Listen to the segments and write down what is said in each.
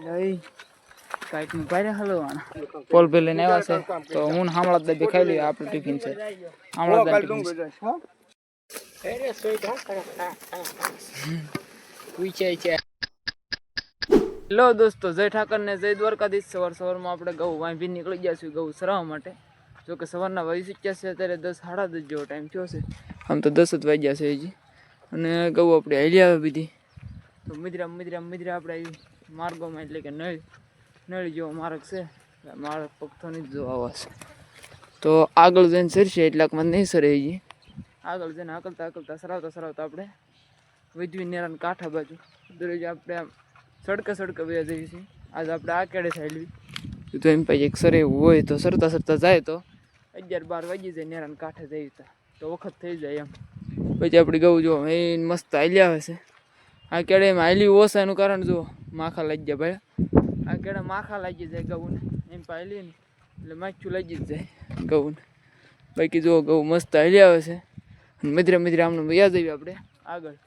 લઈ કાઈક નું પારે હલવાના પોલ પે લઈને આવ્યા છે તો હું હામળા દે ખાઈ લઈએ આપણું ટિફિન છે હામળા દે ટિફિન અરે સોઈ પૂછાય છે હેલો દોસ્તો જય ઠાકર ને જય દ્વારકાધીશ સવારમાં આપણે ઘઉં વાંભી નીકળી ગયા છીએ ઘઉં સરાવવા માટે જો કે સવારના વાગી ચૂક્યા છે અત્યારે 10 સાડા 10 જેવો ટાઈમ થયો છે આમ તો 10 જ વાગ્યા છે હજી અને ઘઉં આપણે હાલી આવે બીધી તો મિદ્રા આપણે માર્ગોમાં એટલે કે નળી જેવો માર્ગ છે માર્ગ પગથોની જ જો આવા છે તો આગળ જઈને સરશે એટલાકમાં નહીં સરે હજી આગળ જઈને આકલતા સરાવતા આપણે વિધવી નેરાન કાંઠા બાજુ દરરોજ આપણે આમ સડકે બે જઈએ છીએ આજે આપણે આ કેડે સાઈડવી તો એમ પછી એક સરે એવું હોય તો સરતા જાય તો 11-12 વાગી જાય નેરાન કાંઠે જઈ તો વખત થઈ જાય એમ પછી આપણે ગયું જો એ મસ્ત હાલી આવે છે આ કેડે એમ હાલી ઓછા એનું કારણ જો માખા લાગી જાય ભાઈ આ કેડે માખા લાગી જાય ઘઉંને એમ હાલી ને એટલે માખ્યું લાગી જ જાય ઘઉંને બાકી જો ઘઉં મસ્ત હાલી આવે છે અને મિત્ર આમને યાદ આવી આપણે આગળ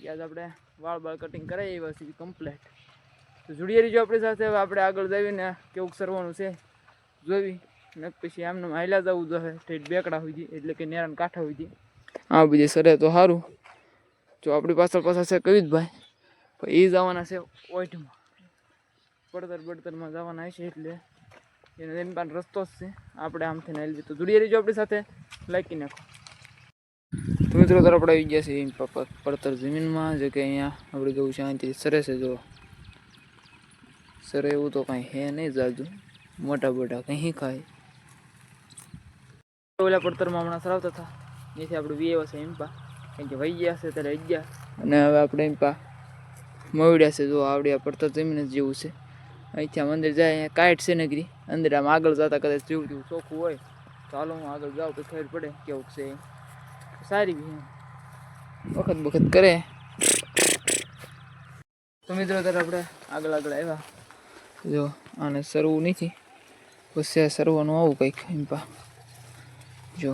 યાદ આપણે વાળ કટિંગ કરાવી એવા છે કમ્પ્લેટ તો જોડીએ રહીજો આપણી સાથે હવે આપણે આગળ જઈને કેવું સરવાનું છે જોવી ને પછી આમને હાલ્યા જવું જોઈએ ઠેઠ બેકડા હોય એટલે કે નેરાન કાંઠા હોય આ બધી સરે તો સારું જો આપણી પાછળ છે કવિતભાઈ પણ એ જવાના છે ઓઈટમાં પડતરમાં જવાના છે એટલે એનો પણ રસ્તો જ છે આપણે આમથી હાલવી તો જોડીએ રહીજો આપણી સાથે લાઈકી નાખો તો મિત્રો તરફ આપણે આવી ગયા છીએ પડતર જમીનમાં જે કે અહીંયા આપણે ગયું શાંતિથી સરે છે જો સરે એવું તો કાંઈ હે નહીં જાજુ મોટા કંઈ ખાય ઓલા પડતરમાં હમણાં સરાવતા હતા અહીંથી આપણે વીએ છે એમ્પા કારણ કે વહી ગયા છે ત્યારે ગયા અને હવે આપણે એમ્પા મવડ્યા છે જો આવડે આ પડતર જમીન જ જેવું છે અહીંથી આમ અંદર જાય અહીંયા કાંઈટ છે નગરી અંદર આમ આગળ જતા કદાચ જેવું ચોખ્ખું હોય તો હાલો હું આગળ જાઉં તો ખબર પડે કેવું છે સારી બી વખત કરે તો મિત્રો ત્યારે આપણે આગળ આવ્યા જો આને સરવું નથી પછી સરવાનું આવું કંઈક એમ્પા જો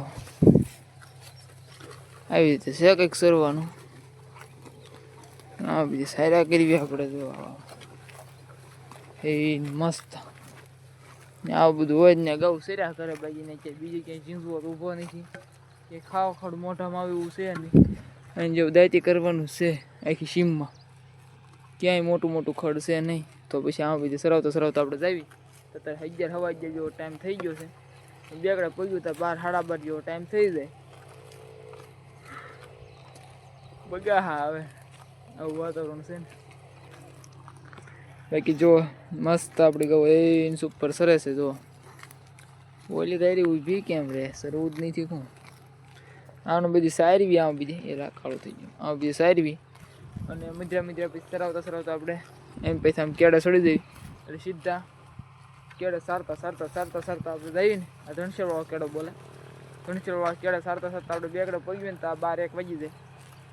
આવી રીતે છે કંઈક સરવાનું આ બીજી સારા કરવી આપણે જો એ મસ્ત આવું બધું હોય ને ગૌ સર્યા કરે બાકી ને ક્યાંય બીજી ક્યાંય ઝીંઝવો ઊભો નથી કે ખાડ મોઢામાં આવે એવું છે નહીં અને જેવું દાયતી કરવાનું છે આખી સીમમાં ક્યાંય મોટું ખડ છે નહીં તો પછી આ બધી સરાવતા આપણે જાવી તો અત્યારે 11 જેવો ટાઈમ થઈ ગયો છે બેગડા પગ્યું તો 12-12:30 જેવો ટાઈમ થઈ જાય બગા હા હવે આવું વાતાવરણ છે ને બાકી જો મસ્ત આપણે કહું એ ઉપર સરે છે જો ઓલી ગાયરી ઊભી કેમ રહે સરવું જ નથી કોણ આનું બધી સારવી આમ બીજી એ રાખાળું થઈ ગયું આ બધી સારવી અને મિત્ર પછી સરાવતા આપણે એમ પછી આમ કેળા સડી જઈ એટલે સીધા કેળે સારતા આપણે જઈએ ને આ ધણસેળવાળો કેળો બોલે ધણસેળવાળા કેળે સારતા આપણે બેગડે પગ્યું ને તો આ 12-1 વાગી જાય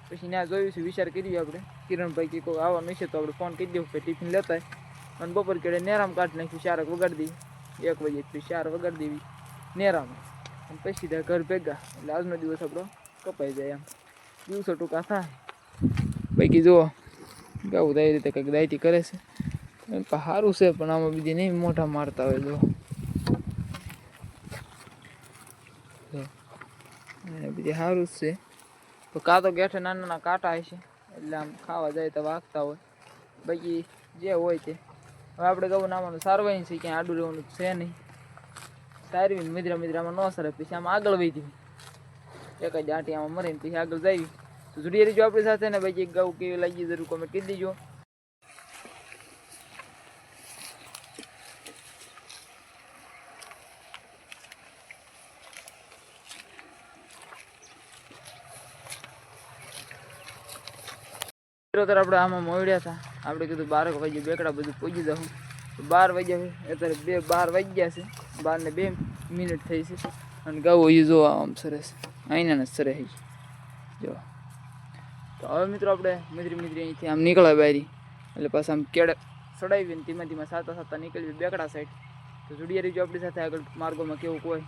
પછી ત્યાં જોયું છે વિચાર કરીએ આપણે કિરણભાઈ કે કોઈ આવવાનું હશે તો આપણે ફોન કરી દઉં કે ટિફિન લેતા અને બપોર કેળે નેરામ કાઢી નાખ્યું 4 વગાડી દઈએ 1 વાગે પછી 4 વગાડી દેવી નેરામાં અને પછી સીધા ઘર ભેગા એટલે આજનો દિવસ આપણો કપાઈ જાય એમ દિવસો ટૂંકા થાય બાકી જુઓ ગાવું એ રીતે કંઈક દાયતી કરે છે સારું છે પણ આમાં બીજી નહીં મોઢા મારતા હોય જો બીજી સારું જ છે તો કાં તો ગેઠે નાના કાંટા હશે એટલે આમ ખાવા જાય તો વાગતા હોય બાકી જે હોય તે હવે આપણે કહું નામાં સારવાય છે ક્યાં આડું રહેવાનું છે નહીં સારવી મિદ્રામાં ન સરે પછી આમ આગળ વહી એક જ આંટી આમાં મરીને પછી આગળ જઈ તો જોડી રહીજો આપણી સાથે ને બાકી ગાઉ કેવી લાગી જરૂર કોમેન્ટ કરી દીજો આપણે આમાં મોડ્યા હતા આપણે કીધું 12 વાગે બેકડા બધું પહોંચી જાઉં તો 12 વાગ્યા અત્યારે 12 વાગ્યા છે 12:02 થઈ છે અને ગાવું એ જો આમ સરસ અહીંના સરે જો તો હવે મિત્રો આપણે મિત્ર અહીંથી આમ નીકળ્યા બારી એટલે પાછા આમ કેળે સડાવીને ધીમા સાતા નીકળવી બેકડા સાઈડ તો જોડીએ રહીજો આપણી સાથે આગળ માર્ગોમાં કેવું કોઈ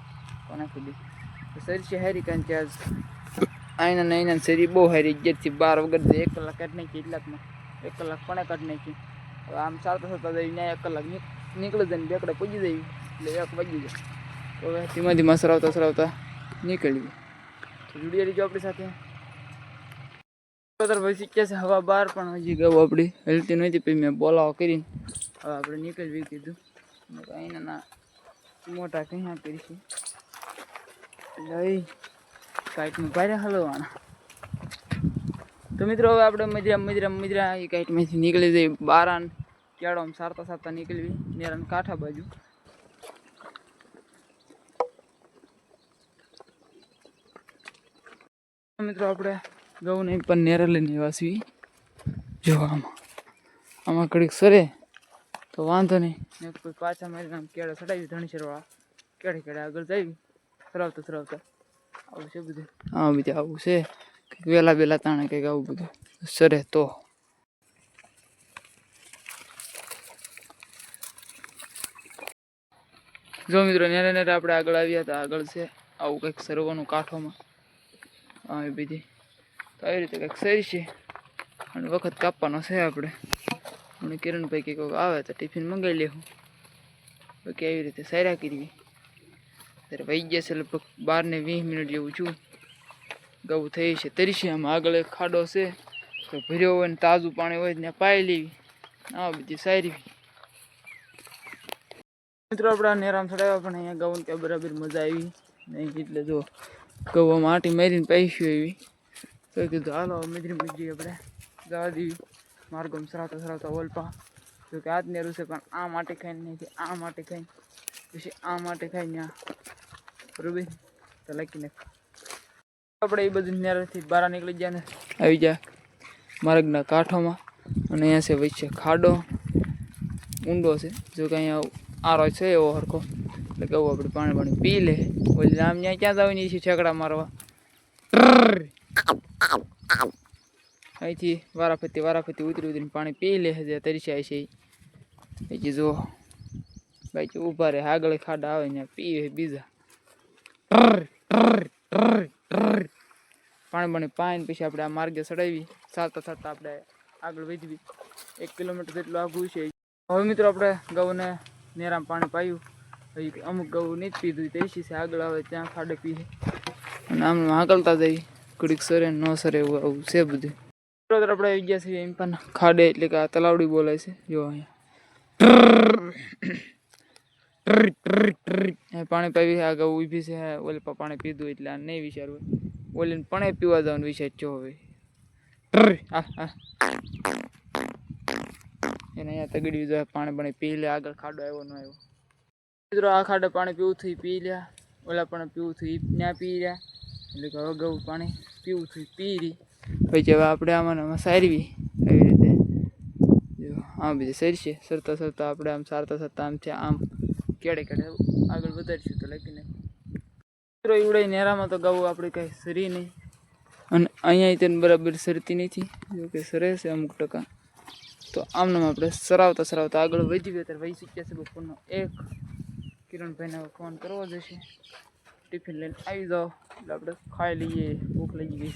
તો નાખી દે તો સરસે હારી કારણ કે આજ આઈના શેરી બહુ હારી 11 થી 12 વગર 1 કલાક કાઢી નાખી એટલાકમાં 1 કલાક પણ કાઢી નાખી હવે આમ ચાલતા ચાલતા જઈ ત્યાં 1 કલાક નીકળી જાય ને બેકડે પૂજી જઈ એટલે 1 વાગી જાય. તો હવે ધીમા ધીમા સરાવતા નીકળવી. તો જોડી રહીજો આપણી સાથે. ભાઈ શીખ્યા છે હવા બહાર પણ હજી ગયું આપણી હેલતી નહોતી. પછી મેં બોલાવો કરીને હવે આપણે નીકળવી કીધું. કંઈ ના મોટા ક્યાં કરીશું લઈ કાંઈકમાં ભારે હલવાના. તો મિત્રો હવે આપણે મજરા એ કાંઈકમાંથી નીકળી જઈએ બારાન કેળામાં સારતા નીકળવી નેરાન કાંઠા બાજુ. મિત્રો આપણે ઘઉં નહીં પણ નેરા લઈને વાસવી. જો આમાં ઘડીક સરે તો વાંધો નહીં ને કોઈ પાછા મારીને આમ કેળા ચડાવી ધણસરવાળા કેળે આગળ જઈ સરાવતા આવું છે બધું. હા બીજું આવું છે વેલા તાણે કંઈક આવું બધું સરે તો. જો મિત્રો નેરે આપણે આગળ આવ્યા હતા. આગળ છે આવું કંઈક સરવાનું કાંઠોમાં હા એ બીજી તો આવી રીતે કંઈક સરી છે અને વખત કાપવાનો છે આપણે. અને કિરણભાઈ કંઈક આવે તો ટિફિન મંગાવી લેવું. બાકી આવી રીતે સાર્યા કરવી. ત્યારે વહી ગયા છે લગભગ 12 ને 20 મિનિટ જેવું છું. ગવું થઈ છે તરીશે. આમાં આગળ એક ખાડો છે તો ભર્યો હોય ને તાજું પાણી હોય ત્યાં પાઈ લેવી. આ બધી સારી મિત્રો આપણા નેરામ ચડાવ્યા પણ અહીંયા ગવું ત્યાં બરાબર મજા આવી નહીં. એટલે જો ગવા માટી મારીને પૈસ્યું એવી તો કીધું હાલો મજરી આપણે જવા દેવી. માર્ગમ સરાવતા ઓલપા જો કે આજ નેરું છે પણ આ માટે ખાઈને નહીં આ માટે ખાઈને પછી આ માટે ખાઈને બરોબર તો લખીને આપણે એ બધું નેરાથી બહાર નીકળી ગયા ને આવી જાય માર્ગના કાંઠોમાં. અને અહીંયા છે વચ્ચે ખાડો ઊંડો છે. જો કે અહીંયા આરો છે એવો હરખો એટલે કહું આપણે પાણી પી લે. ઓલી આમ ત્યાં ક્યાં જવાની છે ઠેકડા મારવા. અહીંથી વારાફરતી ઉતરીને પાણી પી લે છે તરીસાય છે. પછી જો બાકી ઊભા રહે આગળ ખાડા આવે ત્યાં પીવે બીજા પાણી પાઈને પછી આપણે આ માર્ગે ચડાવી ચાલતા આપણે આગળ વધવી. 1 કિલોમીટર જેટલું આઘું છે. હવે મિત્રો આપણે ગૌને નેરામાં પાણી પાયું. અમુક ગૌ નહીં જ પીધું તેસી છે આગળ આવે ત્યાં ખાડે પીએ અને આમ હાંકલતા જઈ ઘડીક સરે ન સરે એવું આવું છે બધું. આપણે આવી ગયા છીએ એમ પણ ખાડે એટલે કે આ તલાવડી બોલાય છે. જો અહીંયા પાણી પાવી આ ગૌ ઊભી છે. ઓલે પાણી પીધું એટલે આ નહીં વિચારવું ઓલીને પણ પીવા જવાનું વિચાર છો હવે એને અહીંયા તગડી જાય પાણી પી લે. આગળ ખાડો આવ્યો ન આવ્યો મિત્રો આ ખાડે પાણી પીવું થયું પી લ્યા. ઓલા પણ પીવું થયું ત્યાં પી રહ્યા એટલે કે હવે ગૌ પાણી પીવું થયું પી રહી. પછી હવે આપણે આમાં સારવી એવી રીતે જો આમ બીજે સરશે સરતા આપણે આમ સારતા આમ કેડે આગળ વધારીશું તો લખીને મિત્રો એવડાય નેરામાં તો ગૌ આપણે કાંઈ સરી નહીં. અને અહીંયા તેને બરાબર સરતી નથી. જો કે સરે છે અમુક ટકા. તો આમનામ આપણે સરાવતા આગળ વધી ગયો. ત્યારે વહી શીખ્યા છે બપોરનો 1 કિરણભાઈને ફોન કરવો જશે. ટિફિન લઈને આવી જાઓ એટલે આપણે ખાઈ લઈએ. ભૂખ લાગી ગઈ.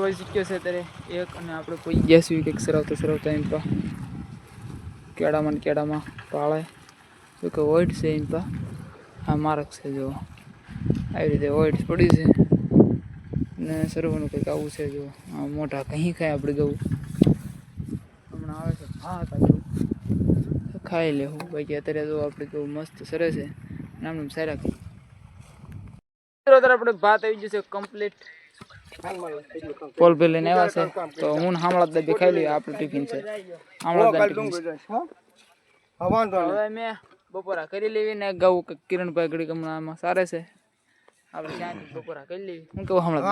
વહી શીખ્યો છે ત્યારે 1 અને આપણે કોઈ ગયા છીએ કંઈક સરાવતા એમ પા કેળામાં પાળે જો કે વોઇટ છે એમ પા આ માર્ક છે. જો આવી રીતે વોઇટ પડી છે ને સરવાનું કંઈક આવું છે. જો આ મોટા કંઈ ખાય આપણે ગવું હમણાં આવે છે ભાત આપણું ખાઈ લેવું. બાકી અત્યારે જો આપણે ગવું મસ્ત સરે છે નામ સારા ખાઈ. આપણે ભાત આવી જશે કમ્પ્લીટ. પોલ પે લઈને આવ્યા છે તો હું હામળા દબી ખાઈ લઈએ. આપણું ટિફિન છે હામળા હવે મેં બપોરા કરી લેવી ને ગૌ કિરણભાઈ ઘડી હમણાં સારે છે આપણે ત્યાંથી બપોરા કરી લેવી. હું કેવું હમણાં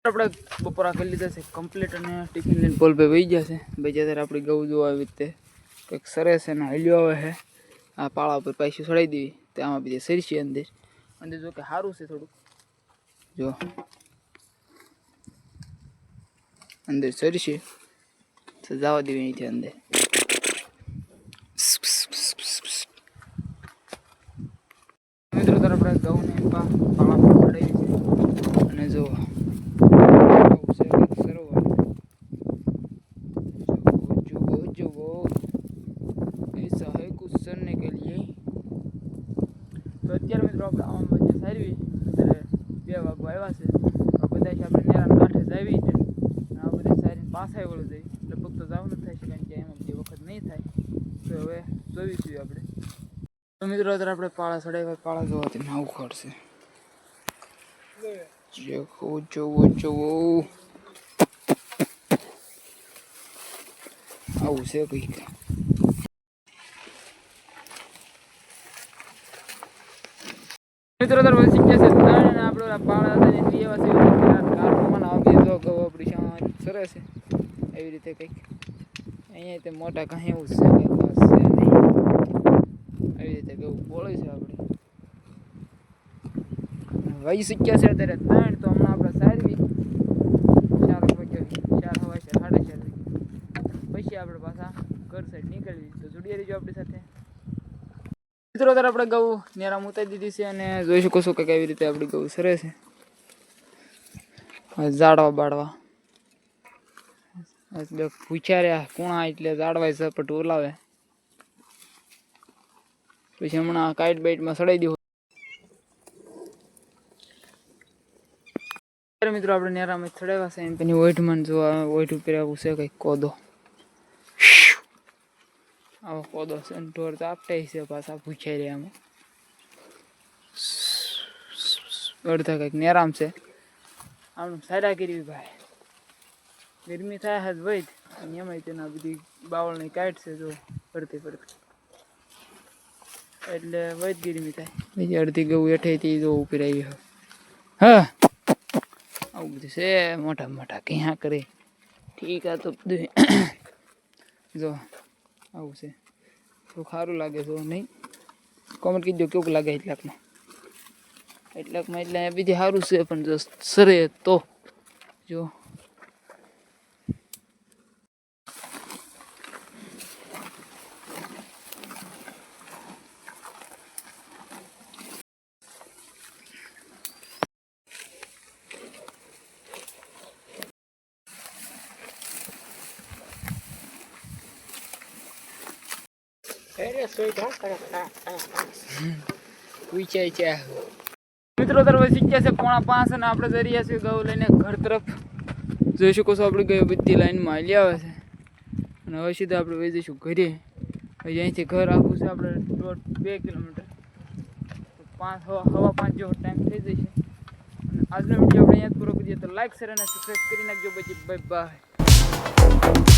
આપણે બપોરા કરી લીધા છે કમ્પ્લીટ અને ટિફિન લઈને પોલ પે વહી ગયા છે. બીજા ત્યારે આપણી ગૌ જોવા આવી રીતે કંઈક સરસ છે ને હલ્યો આવે છે. આ પાળા ઉપર પૈસું ચડાવી દેવી તો આમાં બીજે સરસી અંદર જો કે સારું છે થોડુંક. જો અંદર સરશે તો જવા દેવી અહીંથી અંદર. મિત્રો તરફ આપણે ગૌને આવ્યા છે બધા છે આપણે નેરાના કાંઠે જ આવી છે આ બધી સારી પાછા વળું જઈ લગભગ તો જવાનું જ થાય છે કારણ કે એમાં બધી વખત નહીં થાય તો હવે જોઈશું આપણે તો મિત્રો અત્યારે આપણે પાળા ચડાવ્યા પાળા જોવાથી ના ઉખાડશે જોવો આવું છે કંઈક મિત્રો તાર વસી ગયા છે ત્રણ આપણે પાળા હતા ને લેવા છે કારમાં આપી દો ગૌ આપણી શાંત સરસ છે એવી રીતે કંઈક અહીંયા તે મોટા કાંઈ એવું છે કંઈ ખાસ છે નહીં એવી રીતે ગૌ બોલે છે આપણે વહી શીખ્યા છે અત્યારે ત્રણ તો હમણાં આપણે સારવી 4 વાગ્યા 4 હવા 4 4:30 પછી આપણે પાછા ઘર સાઈડ નીકળવી તો જોડી રહીજો આપણી સાથે મિત્રો અત્યારે આપણે ગૌ નેરામ ઉતારી દીધી છે અને જોઈ શકો છો કે કેવી રીતે આપણી ગૌ સરે છે ઝાડવા બાળવા એટલે પૂછ્યા રહ્યા કુણા એટલે ઝાડવા ઝપટ ઓલાવે પછી હમણાં કાઈટ બાઈટમાં સડાઈ દેવું મિત્રો આપણે નેરામાં ચડાવ્યા છે એમ પેલી ઓઈઠમાં જો ઓઈઠ ઉપર આવું છે કંઈક કોદો આવો કોદો છે ને ઢોર તો આપતા છે પાછા પૂછાઈ રહ્યા આમાં અડધા કંઈક નેરામ છે આમ સારા કરવી ભાઈ ગરમી થાય હાથ વૈદ અને એમાંય તેના બધી બાવળની કાઢ છે જો પડતી એટલે વૈદ ગરમી થાય બીજી અડધી ગૌ હેઠેથી જો ઉપર આવી હા આવું બધું છે મોટા મોટા ક્યાં કરે ઠીક આ તો બધું જો આવું છે તો સારું લાગે જો નહીં કોમેન્ટ કીધું કેવું લાગે 1 લાખમાં 1 લાખમાં એટલે બીજી સારું છે પણ જો સરે તો જો મિત્રો તરફ શીખ્યા છે 4:30 અને આપણે જઈ રહ્યા છીએ ગૌ લઈને ઘર તરફ જોઈ શકો છો આપણે ગઈ બધી લાઈનમાં હાલી આવે છે અને હવે સીધા આપણે વહી જઈશું ઘરે હજી અહીંથી ઘર આખું છે આપણે 2 કિલોમીટર 5:15 જેવો ટાઈમ થઈ જશે અને આજનો વિડીયો આપણે અહીંયા જ પૂરો કરીએ તો લાઈક શેર અને સબસ્ક્રાઈબ કરી નાખજો પછી બાય બાય